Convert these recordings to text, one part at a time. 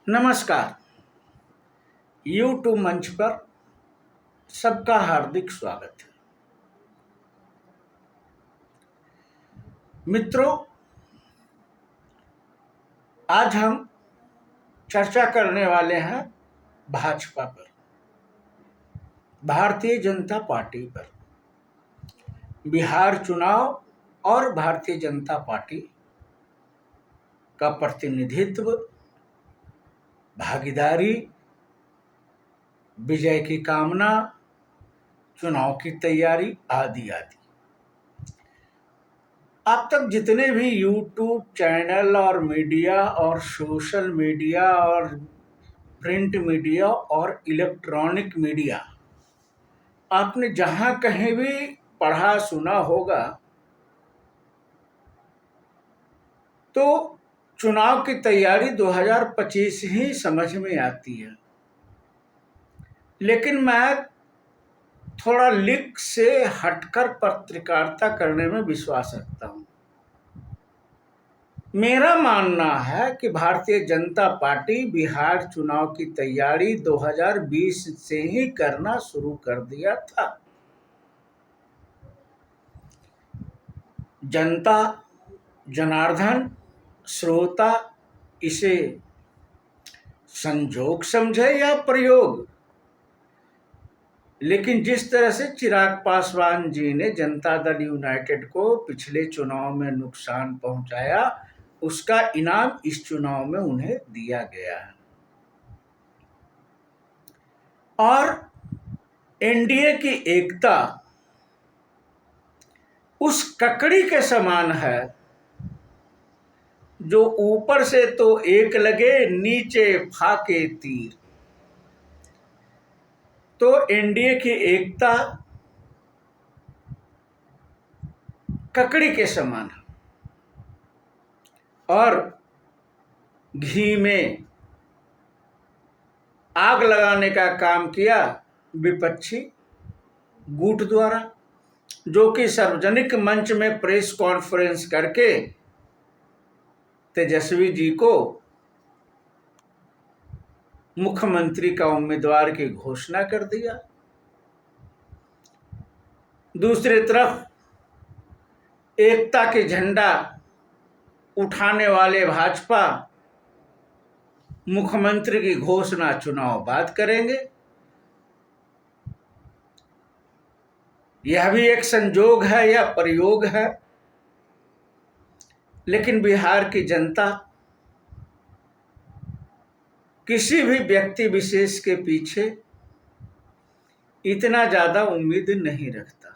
नमस्कार। यूट्यूब मंच पर सबका हार्दिक स्वागत है। मित्रों, आज हम चर्चा करने वाले हैं भाजपा पर, भारतीय जनता पार्टी पर। बिहार चुनाव और भारतीय जनता पार्टी का प्रतिनिधित्व, भागीदारी, विजय की कामना, चुनाव की तैयारी आदि आदि। अब तक जितने भी यूट्यूब चैनल और मीडिया और सोशल मीडिया और प्रिंट मीडिया और इलेक्ट्रॉनिक मीडिया आपने जहां कहीं भी पढ़ा सुना होगा, तो चुनाव की तैयारी 2025 ही समझ में आती है। लेकिन मैं थोड़ा लीक से हटकर पत्रकारिता करने में विश्वास रखता हूं। मेरा मानना है कि भारतीय जनता पार्टी बिहार चुनाव की तैयारी 2020 से ही करना शुरू कर दिया था। जनता, जनार्दन, श्रोता इसे संजोग समझे या प्रयोग, लेकिन जिस तरह से चिराग पासवान जी ने जनता दल यूनाइटेड को पिछले चुनाव में नुकसान पहुंचाया, उसका इनाम इस चुनाव में उन्हें दिया गया है। और एनडीए की एकता उस ककड़ी के समान है जो ऊपर से तो एक लगे, नीचे फाके तीर। तो एनडीए की एकता ककड़ी के समान है और घी में आग लगाने का काम किया विपक्षी गुट द्वारा, जो कि सार्वजनिक मंच में प्रेस कॉन्फ्रेंस करके तेजस्वी जी को मुख्यमंत्री का उम्मीदवार की घोषणा कर दिया। दूसरी तरफ एकता के झंडा उठाने वाले भाजपा मुख्यमंत्री की घोषणा चुनाव बाद करेंगे। यह भी एक संजोग है या प्रयोग है, लेकिन बिहार की जनता किसी भी व्यक्ति विशेष के पीछे इतना ज्यादा उम्मीद नहीं रखता।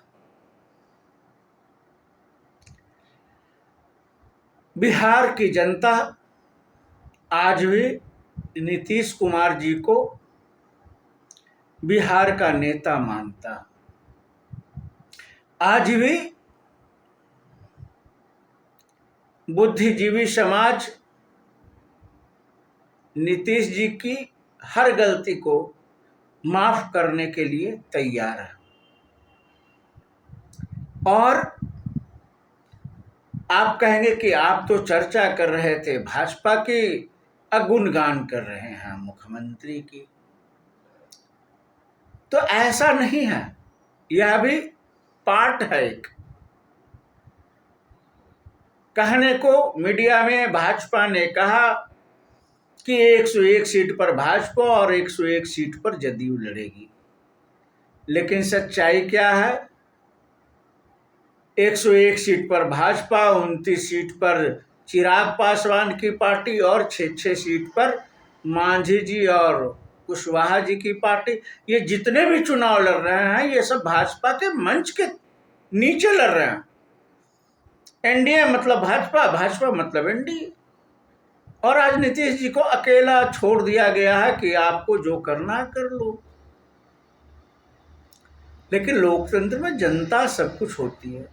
बिहार की जनता आज भी नीतीश कुमार जी को बिहार का नेता मानता। आज भी बुद्धिजीवी समाज नीतीश जी की हर गलती को माफ करने के लिए तैयार है। और आप कहेंगे कि आप तो चर्चा कर रहे थे भाजपा की, गुणगान कर रहे हैं मुख्यमंत्री की। तो ऐसा नहीं है, यह भी पार्ट है। एक कहने को मीडिया में भाजपा ने कहा कि 101 सीट पर भाजपा और 101 सीट पर जदयू लड़ेगी, लेकिन सच्चाई क्या है? 101 सीट पर भाजपा, 29 सीट पर चिराग पासवान की पार्टी और 6 सीट पर मांझी जी और कुशवाहा जी की पार्टी। ये जितने भी चुनाव लड़ रहे हैं, ये सब भाजपा के मंच के नीचे लड़ रहे हैं। एनडीए मतलब भाजपा, भाजपा मतलब एनडीए। और आज नीतीश जी को अकेला छोड़ दिया गया है कि आपको जो करना है कर लो। लेकिन लोकतंत्र में जनता सब कुछ होती है,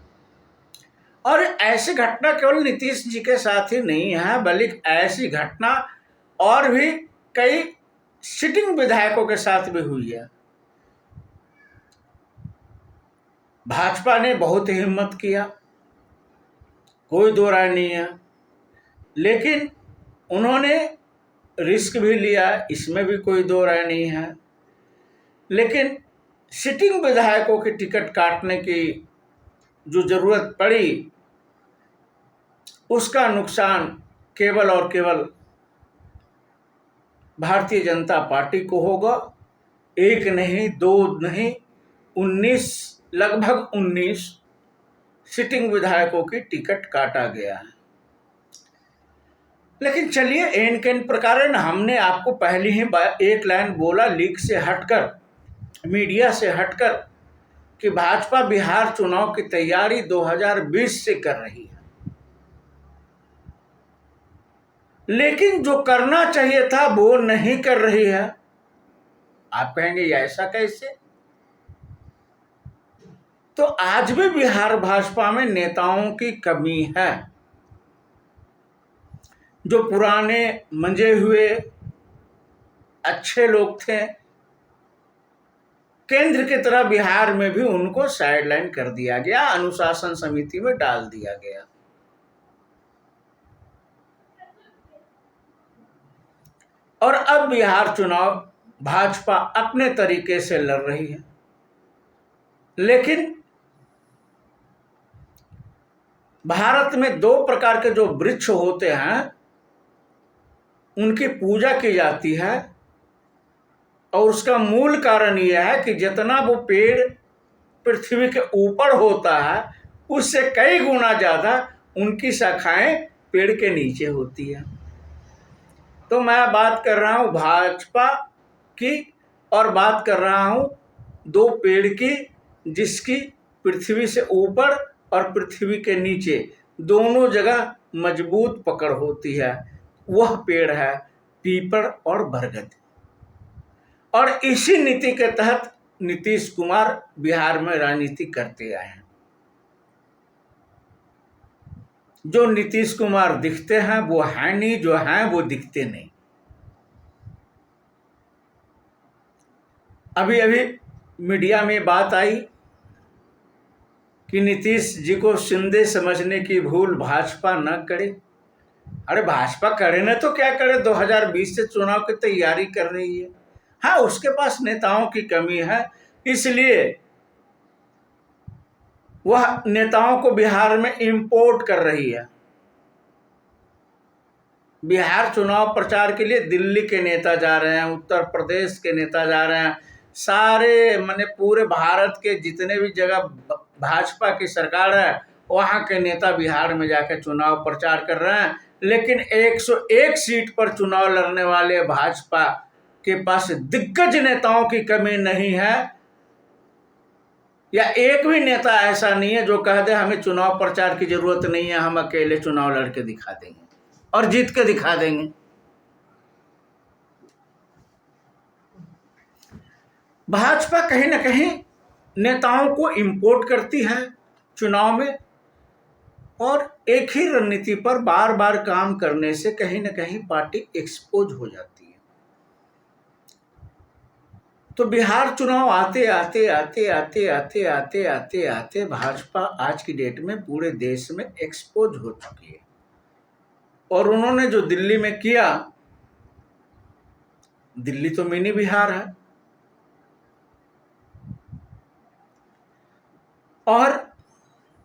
और ऐसी घटना केवल नीतीश जी के साथ ही नहीं है, बल्कि ऐसी घटना और भी कई सिटिंग विधायकों के साथ भी हुई है। भाजपा ने बहुत हिम्मत किया, कोई दो राय नहीं है, लेकिन उन्होंने रिस्क भी लिया, इसमें भी कोई दो राय नहीं है, लेकिन सिटिंग विधायकों की टिकट काटने की जो जरूरत पड़ी उसका नुकसान केवल और केवल भारतीय जनता पार्टी को होगा। एक नहीं, दो नहीं, 19, लगभग 19 सिटिंग विधायकों की टिकट काटा गया है। लेकिन चलिए, एन केन प्रकार हमने आपको पहले ही एक लाइन बोला लीक से हटकर, मीडिया से हटकर, कि भाजपा बिहार चुनाव की तैयारी 2020 से कर रही है, लेकिन जो करना चाहिए था वो नहीं कर रही है। आप कहेंगे ये ऐसा कैसे? तो आज भी बिहार भाजपा में नेताओं की कमी है। जो पुराने मंजे हुए अच्छे लोग थे, केंद्र की तरह बिहार में भी उनको साइडलाइन कर दिया गया, अनुशासन समिति में डाल दिया गया। और अब बिहार चुनाव भाजपा अपने तरीके से लड़ रही है, लेकिन भारत में 2 प्रकार के जो वृक्ष होते हैं उनकी पूजा की जाती है, और उसका मूल कारण यह है कि जितना वो पेड़ पृथ्वी के ऊपर होता है उससे कई गुना ज्यादा उनकी शाखाएं पेड़ के नीचे होती है। तो मैं बात कर रहा हूं भाजपा की, और बात कर रहा हूं 2 पेड़ की जिसकी पृथ्वी से ऊपर और पृथ्वी के नीचे दोनों जगह मजबूत पकड़ होती है। वह पेड़ है पीपल और बरगद। और इसी नीति के तहत नीतीश कुमार बिहार में राजनीति करते आए हैं। जो नीतीश कुमार दिखते हैं वो हैं नहीं, जो हैं वो दिखते नहीं। अभी अभी मीडिया में बात आई कि नीतीश जी को शिंदे समझने की भूल भाजपा न करे। अरे भाजपा करे ना तो क्या करे, 2020 से चुनाव की तैयारी कर रही है। हाँ, उसके पास नेताओं की कमी है, इसलिए वह नेताओं को बिहार में इंपोर्ट कर रही है। बिहार चुनाव प्रचार के लिए दिल्ली के नेता जा रहे हैं, उत्तर प्रदेश के नेता जा रहे हैं, सारे माने पूरे भारत के जितने भी जगह भाजपा की सरकार है वहाँ के नेता बिहार में जाकर चुनाव प्रचार कर रहे हैं। लेकिन 101 सीट पर चुनाव लड़ने वाले भाजपा के पास दिग्गज नेताओं की कमी नहीं है, या एक भी नेता ऐसा नहीं है जो कह दे हमें चुनाव प्रचार की जरूरत नहीं है, हम अकेले चुनाव लड़के दिखा देंगे और जीत के दिखा देंगे। भाजपा कहीं ना कहीं नेताओं को इंपोर्ट करती है चुनाव में, और एक ही रणनीति पर बार बार काम करने से कहीं ना कहीं पार्टी एक्सपोज हो जाती है। तो बिहार चुनाव आते आते आते आते आते आते आते आते भाजपा आज की डेट में पूरे देश में एक्सपोज हो चुकी है। और उन्होंने जो दिल्ली में किया, दिल्ली तो मिनी बिहार है, और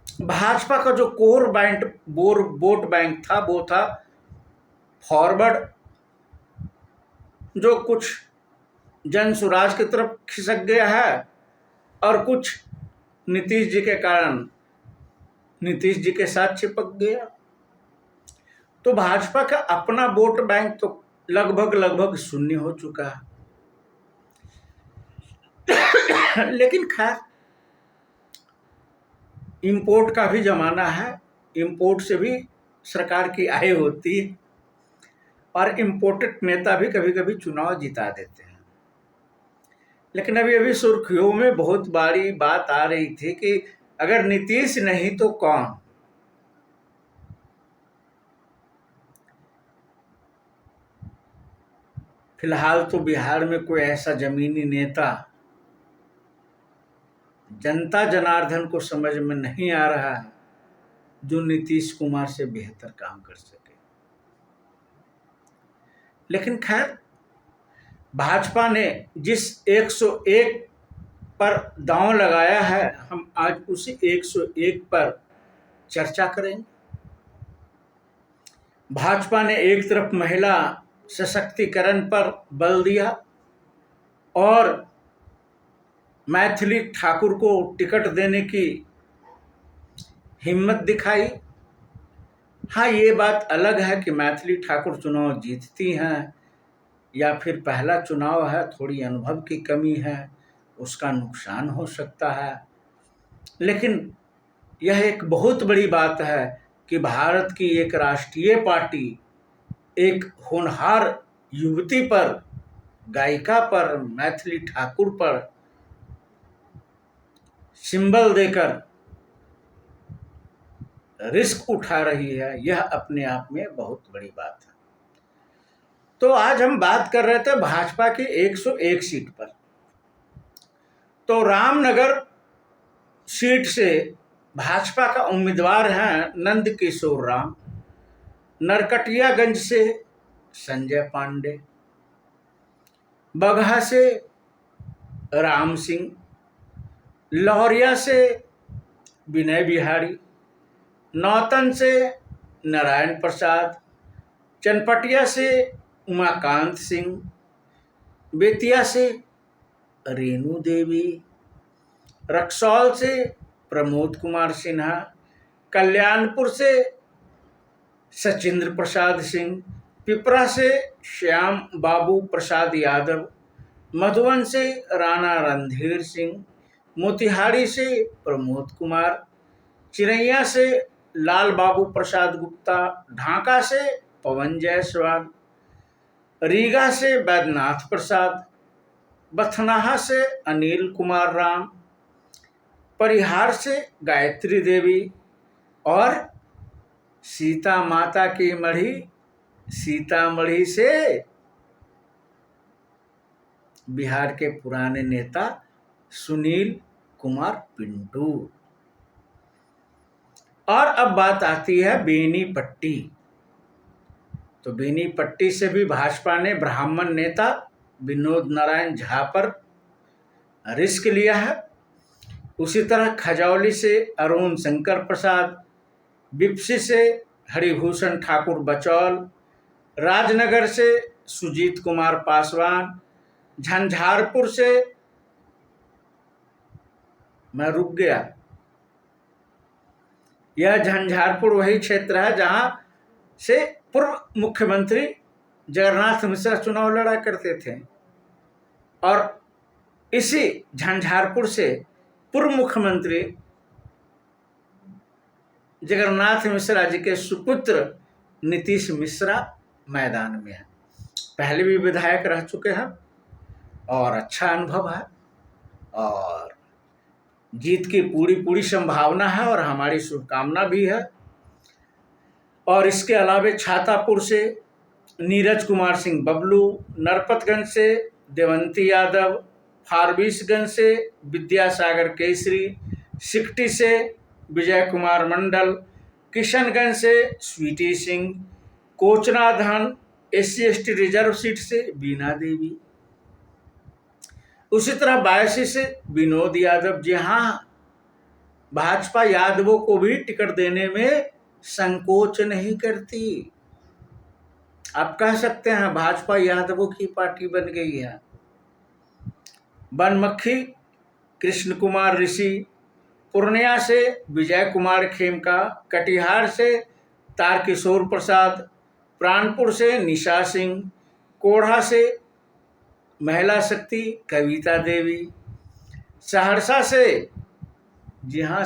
भाजपा का जो कोर वोट बैंक था वो था फॉरवर्ड, जो कुछ जन स्वराज की तरफ खिसक गया है और कुछ नीतीश जी के कारण नीतीश जी के साथ चिपक गया। तो भाजपा का अपना वोट बैंक तो लगभग शून्य हो चुका है। लेकिन खैर, इंपोर्ट का भी जमाना है, इंपोर्ट से भी सरकार की आय होती है, और इंपोर्टेड नेता भी कभी कभी चुनाव जिता देते हैं। लेकिन अभी अभी सुर्खियों में बहुत बड़ी बात आ रही थी कि अगर नीतीश नहीं तो कौन। फिलहाल तो बिहार में कोई ऐसा जमीनी नेता जनता जनार्दन को समझ में नहीं आ रहा है जो नीतीश कुमार से बेहतर काम कर सके। लेकिन खैर, भाजपा ने जिस 101 पर दांव लगाया है, हम आज उसी 101 पर चर्चा करेंगे। भाजपा ने एक तरफ महिला सशक्तिकरण पर बल दिया और मैथिली ठाकुर को टिकट देने की हिम्मत दिखाई। हाँ, ये बात अलग है कि मैथिली ठाकुर चुनाव जीतती हैं या फिर पहला चुनाव है, थोड़ी अनुभव की कमी है, उसका नुकसान हो सकता है। लेकिन यह एक बहुत बड़ी बात है कि भारत की एक राष्ट्रीय पार्टी एक होनहार युवती पर, गायिका पर, मैथिली ठाकुर पर सिंबल देकर रिस्क उठा रही है, यह अपने आप में बहुत बड़ी बात है। तो आज हम बात कर रहे थे भाजपा की 101 सीट पर। तो रामनगर सीट से भाजपा का उम्मीदवार हैं नंद किशोर राम, नरकटियागंज से संजय पांडे, बगहा से राम सिंह, लौरिया से विनय बिहारी, नौतन से नारायण प्रसाद, चनपटिया से उमाकांत सिंह, बेतिया से रेणु देवी, रक्सौल से प्रमोद कुमार सिन्हा, कल्याणपुर से सचिंद्र प्रसाद सिंह, पिपरा से श्याम बाबू प्रसाद यादव, मधुबन से राणा रणधीर सिंह, मोतिहारी से प्रमोद कुमार, चिरैया से लाल बाबू प्रसाद गुप्ता, ढाका से पवन जायसवाल, रीगा से बैद्यनाथ प्रसाद, बथनाहा से अनिल कुमार राम, परिहार से गायत्री देवी और सीता माता की मढ़ी सीतामढ़ी से बिहार के पुराने नेता सुनील कुमार पिंटू। और अब बात आती है बेनीपट्टी। तो बेनीपट्टी से भी भाजपा ने ब्राह्मण नेता विनोद नारायण झा पर रिस्क लिया है। उसी तरह खजौली से अरुण शंकर प्रसाद, बिप्सी से हरिभूषण ठाकुर बचौल, राजनगर से सुजीत कुमार पासवान, झंझारपुर से मैं रुक गया, यह झंझारपुर वही क्षेत्र है जहां से पूर्व मुख्यमंत्री जगन्नाथ मिश्रा चुनाव लड़ा करते थे। और इसी झंझारपुर से पूर्व मुख्यमंत्री जगन्नाथ मिश्रा जी के सुपुत्र नीतीश मिश्रा मैदान में है। पहले भी विधायक रह चुके हैं और अच्छा अनुभव है और जीत की पूरी संभावना है और हमारी शुभकामना भी है। और इसके अलावा छातापुर से नीरज कुमार सिंह बबलू, नरपतगंज से देवंती यादव, फारबिसगंज से विद्यासागर केसरी, सिकटी से विजय कुमार मंडल, किशनगंज से Sweety Singh, Kochadhaman SC/ST reserve seat से बीना देवी, उसी तरह बायसी से विनोद यादव। जी हाँ, भाजपा यादवों को भी टिकट देने में संकोच नहीं करती। आप कह सकते हैं भाजपा यादवों की पार्टी बन गई है। बनमक्खी कृष्ण कुमार ऋषि, पूर्णिया से विजय कुमार खेमका, कटिहार से तारकिशोर प्रसाद, प्राणपुर से निशा सिंह, कोढ़ा से महिला शक्ति कविता देवी, सहरसा से, जी हाँ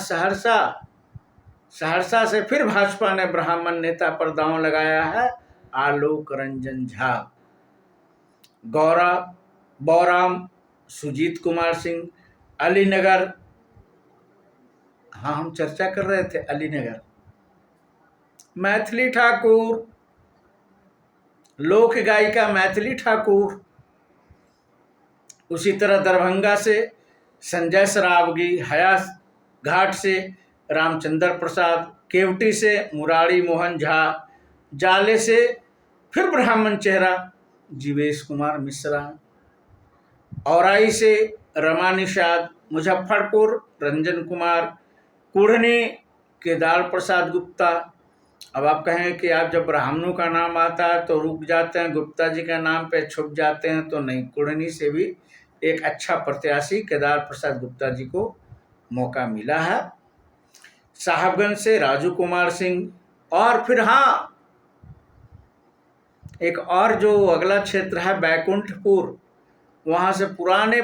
सहरसा से फिर भाजपा ने ब्राह्मण नेता पर दांव लगाया है आलोक रंजन झा, गौरा बौराम सुजीत कुमार सिंह, अलीनगर, हाँ हम चर्चा कर रहे थे अलीनगर, मैथिली ठाकुर, लोक गायिका मैथिली ठाकुर, उसी तरह दरभंगा से संजय सरावगी, हयास घाट से रामचंद्र प्रसाद, केवटी से मुरारी मोहन झा, जाले से फिर ब्राह्मण चेहरा जीवेश कुमार मिश्रा, औराई से रमा निषाद, मुजफ्फरपुर रंजन कुमार, कुढ़नी केदार प्रसाद गुप्ता। अब आप कहें कि आप जब ब्राह्मणों का नाम आता है तो रुक जाते हैं, गुप्ता जी का नाम पे छुप जाते हैं, तो नहीं, कुढ़नी से भी एक अच्छा प्रत्याशी केदार प्रसाद गुप्ता जी को मौका मिला है। साहबगंज से राजू कुमार सिंह, और फिर हाँ, एक और जो अगला क्षेत्र है बैकुंठपुर, वहाँ से पुराने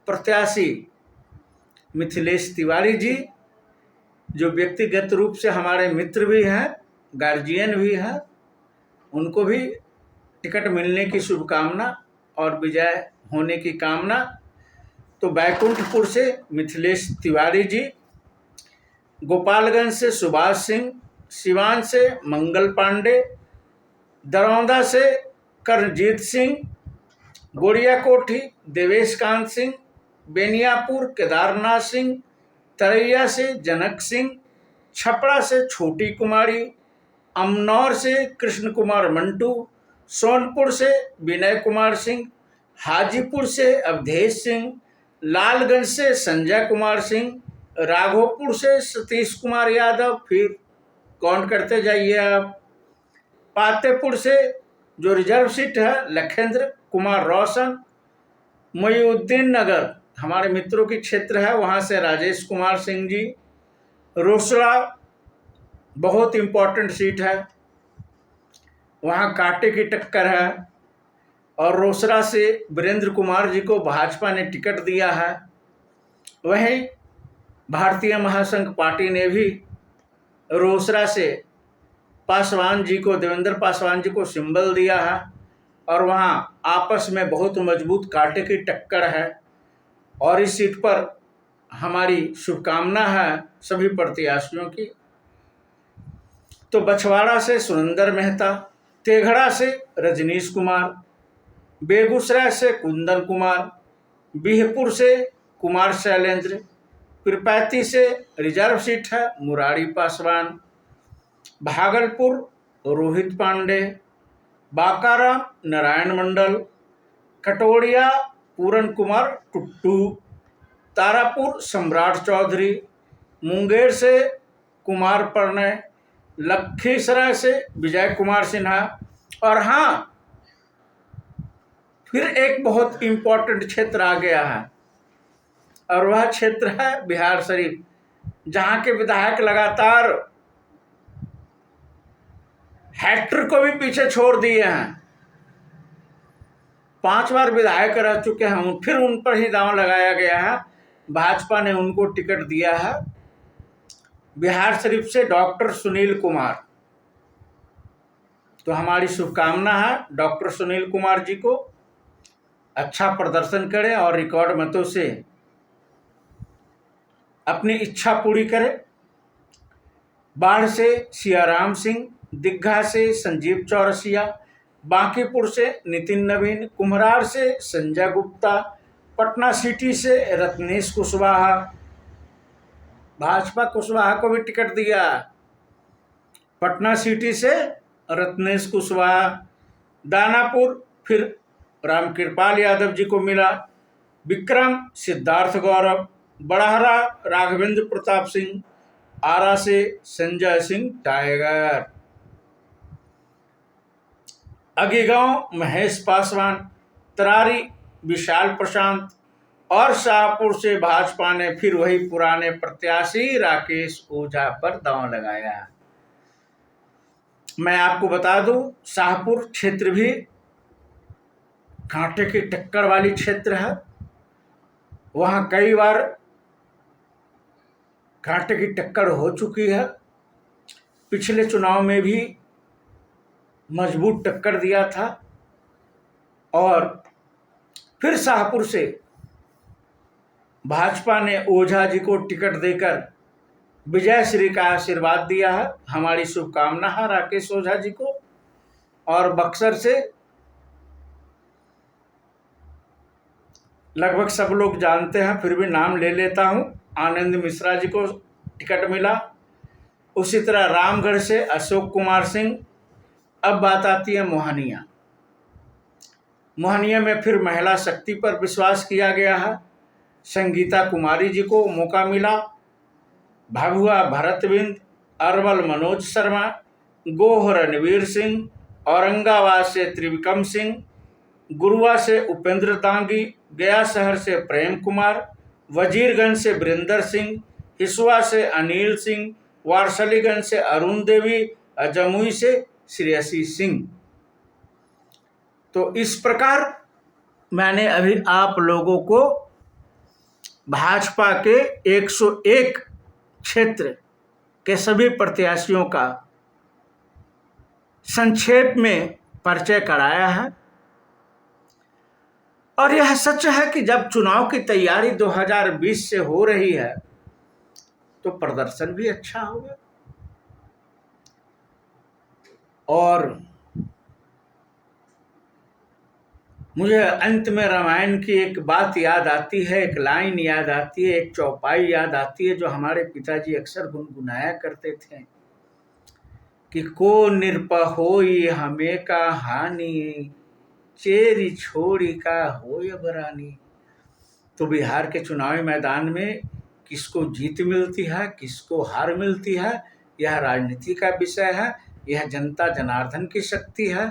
प्रत्याशी मिथिलेश तिवारी जी, जो व्यक्तिगत रूप से हमारे मित्र भी हैं, गार्जियन भी हैं, उनको भी टिकट मिलने की शुभकामना और विजय होने की कामना। तो बैकुंठपुर से मिथिलेश तिवारी जी, गोपालगंज से सुभाष सिंह, सिवान से मंगल पांडे, दरौंदा से कर्णजीत सिंह, गोड़िया कोठी देवेश कांत सिंह, बेनियापुर केदारनाथ सिंह, तरैया से जनक सिंह, छपरा से छोटी कुमारी, अमनौर से कृष्ण कुमार मंटू, सोनपुर से विनय कुमार सिंह, हाजीपुर से अवधेश सिंह, लालगंज से संजय कुमार सिंह, राघोपुर से सतीश कुमार यादव, फिर काउंट करते जाइए आप, पातेपुर से जो रिजर्व सीट है लखेंद्र कुमार रोशन, मोयुद्दीन नगर हमारे मित्रों की क्षेत्र है, वहाँ से राजेश कुमार सिंह जी, रोसड़ा बहुत इम्पोर्टेंट सीट है, वहाँ कांटे की टक्कर है, और रोसड़ा से वीरेंद्र कुमार जी को भाजपा ने टिकट दिया है। वहीं भारतीय महासंघ पार्टी ने भी रोसड़ा से पासवान जी को, देवेंद्र पासवान जी को सिंबल दिया है, और वहाँ आपस में बहुत मजबूत कांटे की टक्कर है, और इस सीट पर हमारी शुभकामना है सभी प्रत्याशियों की। तो बछवाड़ा से सुरेंद्र मेहता, तेघड़ा से रजनीश कुमार, बेगूसराय से कुंदन कुमार, बिहपुर से कुमार शैलेंद्र, पीरपैंती से रिजर्व सीट है मुरारी पासवान, भागलपुर रोहित पांडे, बांकारा नारायण मंडल, कटोरिया पूरन कुमार टुट्टू, तारापुर सम्राट चौधरी, मुंगेर से कुमार प्रणय, लखीसराय से विजय कुमार सिन्हा, और हाँ, फिर एक बहुत इम्पोर्टेंट क्षेत्र आ गया है, और वह क्षेत्र है बिहार शरीफ, जहाँ के विधायक लगातार हैट्रिक को भी पीछे छोड़ दिए हैं, 5 बार विधायक रह चुके हैं, फिर उन पर ही दांव लगाया गया है, भाजपा ने उनको टिकट दिया है। बिहार शरीफ से डॉक्टर सुनील कुमार, तो हमारी शुभकामना है डॉक्टर सुनील कुमार जी को, अच्छा प्रदर्शन करें और रिकॉर्ड मतों से अपनी इच्छा पूरी करें। बाढ़ से सियाराम सिंह, दिग्घा से संजीव चौरसिया, बांकीपुर से नितिन नवीन, कुम्हरार से संजय गुप्ता, पटना सिटी से रत्नेश कुशवाहा, भाजपा कुशवाहा को भी टिकट दिया, पटना सिटी से रत्नेश कुशवाहा, दानापुर फिर रामकृपाल यादव जी को मिला, विक्रम सिद्धार्थ गौरव, बड़हरा राघवेंद्र प्रताप सिंह, आरा से संजय सिंह टाइगर, अगीगांव महेश पासवान, तरारी विशाल प्रशांत, और शाहपुर से भाजपा ने फिर वही पुराने प्रत्याशी राकेश ओझा पर दांव लगाया। मैं आपको बता दूं, शाहपुर क्षेत्र भी कांटे की टक्कर वाली क्षेत्र है, वहां कई बार कांटे की टक्कर हो चुकी है, पिछले चुनाव में भी मजबूत टक्कर दिया था, और फिर शाहपुर से भाजपा ने ओझा जी को टिकट देकर विजय श्री का आशीर्वाद दिया है। हमारी शुभकामना है राकेश ओझा जी को। और बक्सर से लगभग सब लोग जानते हैं, फिर भी नाम ले लेता हूं, आनंद मिश्रा जी को टिकट मिला। उसी तरह रामगढ़ से अशोक कुमार सिंह। अब बात आती है मोहनिया। मोहनिया में फिर महिला शक्ति पर विश्वास किया गया है। संगीता कुमारी जी को मौका मिला। भभुआ भरतबिंद, अरवल मनोज शर्मा, गोह रणवीर सिंह, औरंगाबाद से त्रिविक्रम सिंह, गुरुआ से उपेंद्र दांगी, गया शहर से प्रेम कुमार, वजीरगंज से वीरेंद्र सिंह, हिसुआ से अनिल सिंह, वारसलीगंज से अरुण देवी, जमुई से श्रेयसी सिंह। तो इस प्रकार मैंने अभी आप लोगों को भाजपा के 101 क्षेत्र के सभी प्रत्याशियों का संक्षेप में परिचय कराया है। और यह सच है कि जब चुनाव की तैयारी 2020 से हो रही है तो प्रदर्शन भी अच्छा होगा। और मुझे अंत में रामायण की एक बात याद आती है, एक लाइन याद आती है, एक चौपाई याद आती है जो हमारे पिताजी अक्सर गुनगुनाया करते थे कि को निरपहोई हमें का हानि, चेरी छोड़ी का होय बरानी। तो बिहार के चुनावी मैदान में किसको जीत मिलती है, किसको हार मिलती है, यह राजनीति का विषय है, यह जनता जनार्दन की शक्ति है।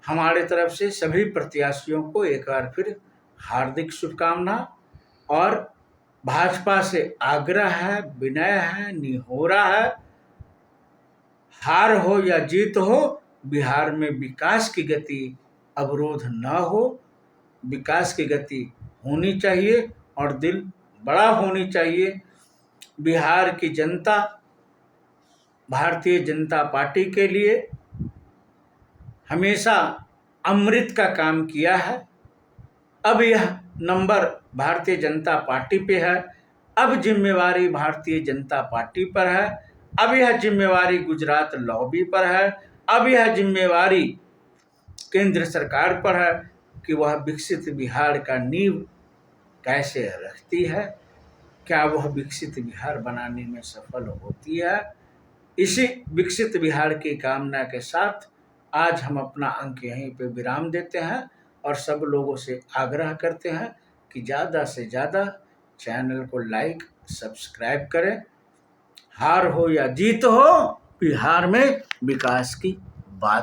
हमारे तरफ से सभी प्रत्याशियों को एक बार फिर हार्दिक शुभकामना और भाजपा से आग्रह है, विनय है, निहोरा है, हार हो या जीत हो, बिहार में विकास की गति अवरोध न हो। विकास की गति होनी चाहिए और दिल बड़ा होनी चाहिए। बिहार की जनता भारतीय जनता पार्टी के लिए हमेशा अमृत का काम किया है। अब यह नंबर भारतीय जनता पार्टी पे है। अब जिम्मेवारी भारतीय जनता पार्टी पर है। अब यह जिम्मेवारी गुजरात लॉबी पर है। अब यह जिम्मेवारी केंद्र सरकार पर है कि वह विकसित बिहार का नींव कैसे रखती है, क्या वह विकसित बिहार बनाने में सफल होती है। इसी विकसित बिहार की कामना के साथ आज हम अपना अंक यहीं पे विराम देते हैं और सब लोगों से आग्रह करते हैं कि ज़्यादा से ज़्यादा चैनल को लाइक सब्सक्राइब करें। हार हो या जीत हो, बिहार में विकास की